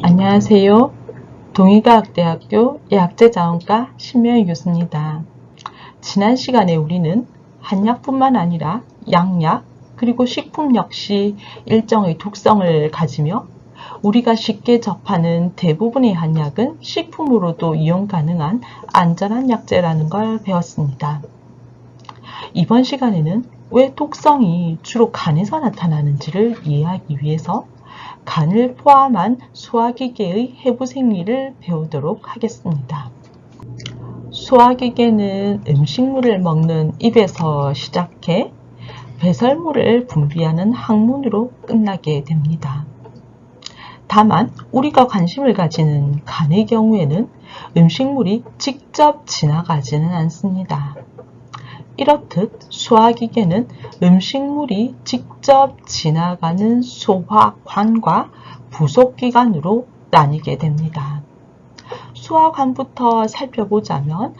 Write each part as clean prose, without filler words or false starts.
안녕하세요. 동의과학대학교 약제자원과 신명희 교수입니다. 지난 시간에 우리는 한약뿐만 아니라 양약 그리고 식품 역시 일정의 독성을 가지며 우리가 쉽게 접하는 대부분의 한약은 식품으로도 이용 가능한 안전한 약재라는 걸 배웠습니다. 이번 시간에는 왜 독성이 주로 간에서 나타나는지를 이해하기 위해서 간을 포함한 소화기계의 해부 생리를 배우도록 하겠습니다. 소화기계는 음식물을 먹는 입에서 시작해 배설물을 분비하는 항문으로 끝나게 됩니다. 다만 우리가 관심을 가지는 간의 경우에는 음식물이 직접 지나가지는 않습니다. 이렇듯 소화기계는 음식물이 직접 지나가는 소화관과 부속기관으로 나뉘게 됩니다. 소화관부터 살펴보자면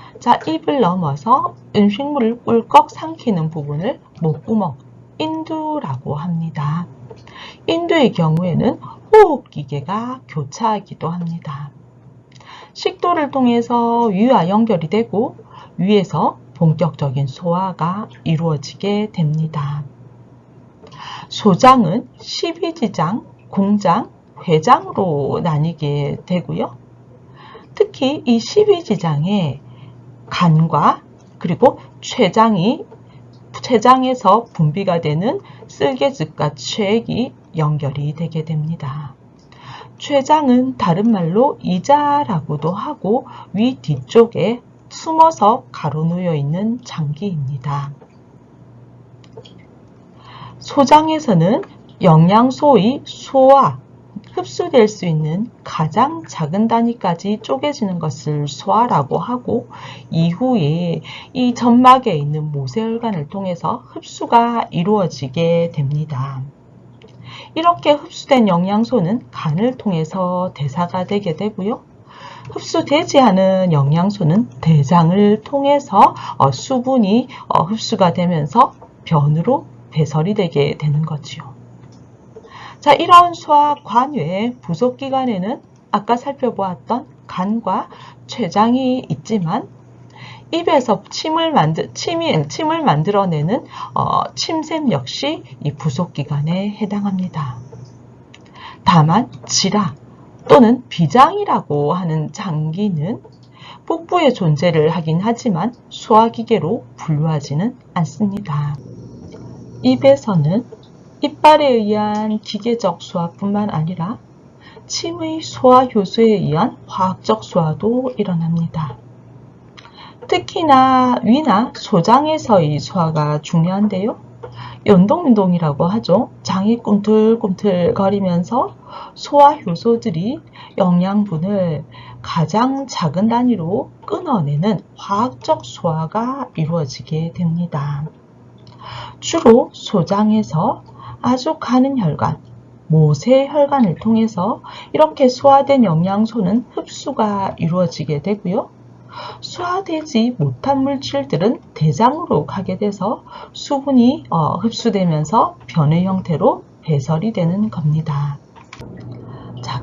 입을 넘어서 음식물을 꿀꺽 삼키는 부분을 목구멍, 인두라고 합니다. 인두의 경우에는 호흡기계가 교차하기도 합니다. 식도를 통해서 위와 연결이 되고 위에서 본격적인 소화가 이루어지게 됩니다. 소장은 십이지장, 공장, 회장으로 나뉘게 되고요. 특히 이 십이지장에 간과 그리고 췌장에서 분비가 되는 쓸개즙과 췌액이 연결이 되게 됩니다. 췌장은 다른 말로 이자라고도 하고 위 뒤쪽에 숨어서 가로놓여 있는 장기입니다. 소장에서는 영양소의 소화, 흡수될 수 있는 가장 작은 단위까지 쪼개지는 것을 소화라고 하고 이후에 이 점막에 있는 모세혈관을 통해서 흡수가 이루어지게 됩니다. 이렇게 흡수된 영양소는 간을 통해서 대사가 되게 되고요. 흡수되지 않은 영양소는 대장을 통해서 수분이 흡수가 되면서 변으로 배설이 되게 되는 거지요. 이런 소화관 외에 부속기관에는 아까 살펴보았던 간과 췌장이 있지만 입에서 침을 만들어내는 침샘 역시 이 부속기관에 해당합니다. 다만 지라 또는 비장이라고 하는 장기는 복부에 존재를 하긴 하지만 소화기계로 분류하지는 않습니다. 입에서는 이빨에 의한 기계적 소화뿐만 아니라 침의 소화 효소에 의한 화학적 소화도 일어납니다. 특히나 위나 소장에서의 소화가 중요한데요. 연동운동이라고 하죠. 장이 꿈틀꿈틀 거리면서 소화 효소들이 영양분을 가장 작은 단위로 끊어내는 화학적 소화가 이루어지게 됩니다. 주로 소장에서 아주 가는 혈관, 모세혈관을 통해서 이렇게 소화된 영양소는 흡수가 이루어지게 되고요. 소화되지 못한 물질들은 대장으로 가게 돼서 수분이 흡수되면서 변의 형태로 배설이 되는 겁니다.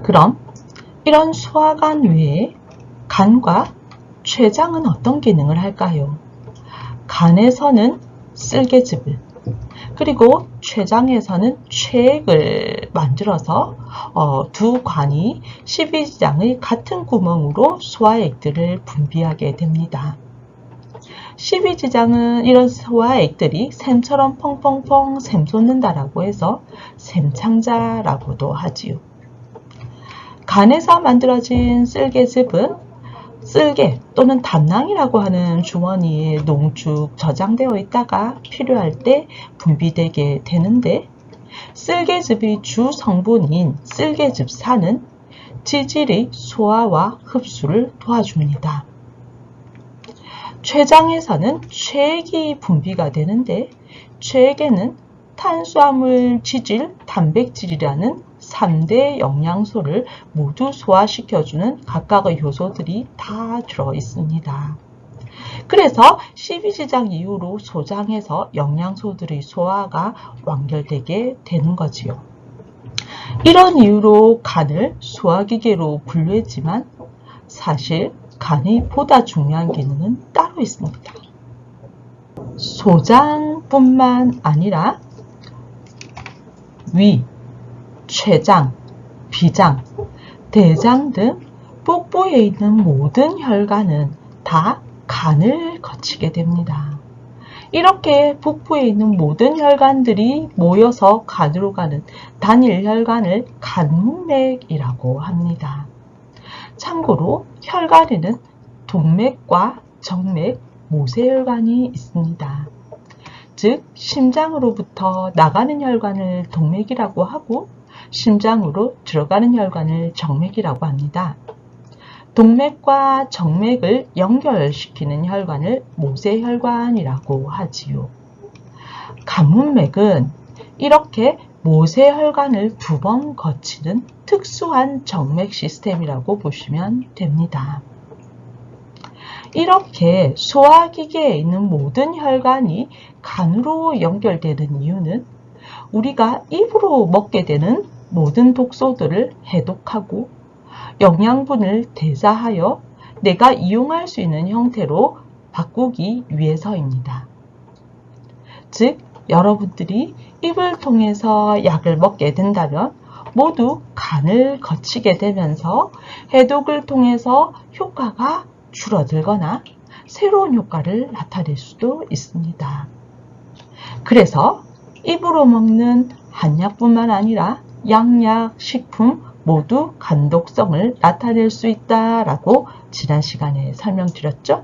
그럼 이런 소화관 외에 간과 췌장은 어떤 기능을 할까요? 간에서는 쓸개즙을 그리고 췌장에서는 췌액을 만들어서 두 관이 십이지장의 같은 구멍으로 소화액들을 분비하게 됩니다. 십이지장은 이런 소화액들이 샘처럼 펑펑펑 샘솟는다라고 해서 샘창자라고도 하지요. 간에서 만들어진 쓸개즙은 쓸개 또는 담낭이라고 하는 주머니에 농축 저장되어 있다가 필요할 때 분비되게 되는데 쓸개즙의 주 성분인 쓸개즙산은 지질의 소화와 흡수를 도와줍니다. 췌장에서는 췌액이 분비가 되는데 췌액에는 탄수화물, 지질, 단백질이라는 3대 영양소를 모두 소화시켜주는 각각의 효소들이 다 들어있습니다. 그래서 십이지장 이후로 소장에서 영양소들의 소화가 완결되게 되는 거지요. 이런 이유로 간을 소화기계로 분류했지만 사실 간의 보다 중요한 기능은 따로 있습니다. 소장뿐만 아니라 위, 췌장, 비장, 대장 등 복부에 있는 모든 혈관은 다 간을 거치게 됩니다. 이렇게 복부에 있는 모든 혈관들이 모여서 간으로 가는 단일 혈관을 간문맥이라고 합니다. 참고로 혈관에는 동맥과 정맥, 모세혈관이 있습니다. 즉 심장으로부터 나가는 혈관을 동맥이라고 하고 심장으로 들어가는 혈관을 정맥이라고 합니다. 동맥과 정맥을 연결시키는 혈관을 모세혈관이라고 하지요. 간문맥은 이렇게 모세혈관을 두 번 거치는 특수한 정맥 시스템이라고 보시면 됩니다. 이렇게 소화기계에 있는 모든 혈관이 간으로 연결되는 이유는 우리가 입으로 먹게 되는 모든 독소들을 해독하고 영양분을 대사하여 내가 이용할 수 있는 형태로 바꾸기 위해서입니다. 즉, 여러분들이 입을 통해서 약을 먹게 된다면 모두 간을 거치게 되면서 해독을 통해서 효과가 줄어들거나 새로운 효과를 나타낼 수도 있습니다. 그래서 입으로 먹는 한약뿐만 아니라 양약, 식품 모두 간독성을 나타낼 수 있다라고 지난 시간에 설명드렸죠.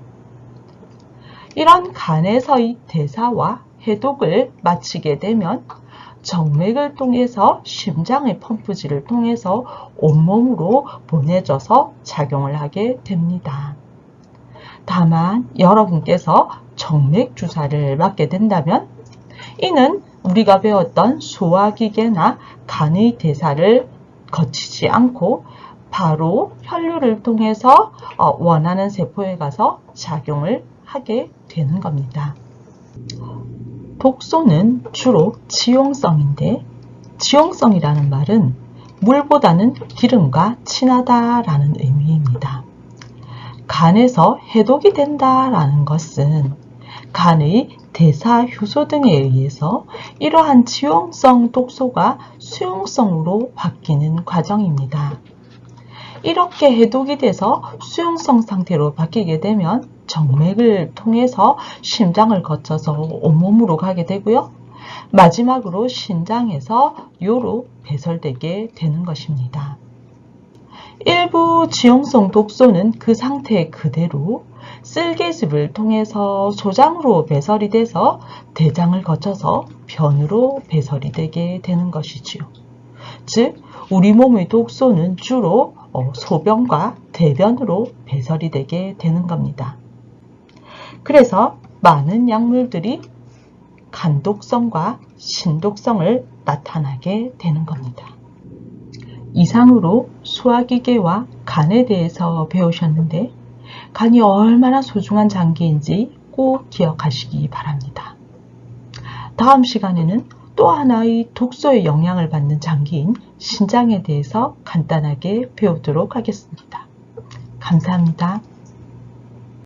이런 간에서의 대사와 해독을 마치게 되면 정맥을 통해서 심장의 펌프질을 통해서 온몸으로 보내져서 작용을 하게 됩니다. 다만 여러분께서 정맥 주사를 맞게 된다면 이는 우리가 배웠던 소화기계나 간의 대사를 거치지 않고 바로 혈류를 통해서 원하는 세포에 가서 작용을 하게 되는 겁니다. 독소는 주로 지용성인데 지용성이라는 말은 물보다는 기름과 친하다라는 의미입니다. 간에서 해독이 된다라는 것은 간의 대사, 효소 등에 의해서 이러한 지용성 독소가 수용성으로 바뀌는 과정입니다. 이렇게 해독이 돼서 수용성 상태로 바뀌게 되면 정맥을 통해서 심장을 거쳐서 온몸으로 가게 되고요. 마지막으로 신장에서 뇨로 배설되게 되는 것입니다. 일부 지용성 독소는 그 상태 그대로 쓸개즙을 통해서 소장으로 배설이 돼서 대장을 거쳐서 변으로 배설이 되게 되는 것이지요. 즉, 우리 몸의 독소는 주로 소변과 대변으로 배설이 되게 되는 겁니다. 그래서 많은 약물들이 간독성과 신독성을 나타나게 되는 겁니다. 이상으로 소화기계와 간에 대해서 배우셨는데 간이 얼마나 소중한 장기인지 꼭 기억하시기 바랍니다. 다음 시간에는 또 하나의 독소의 영향을 받는 장기인 신장에 대해서 간단하게 배우도록 하겠습니다. 감사합니다.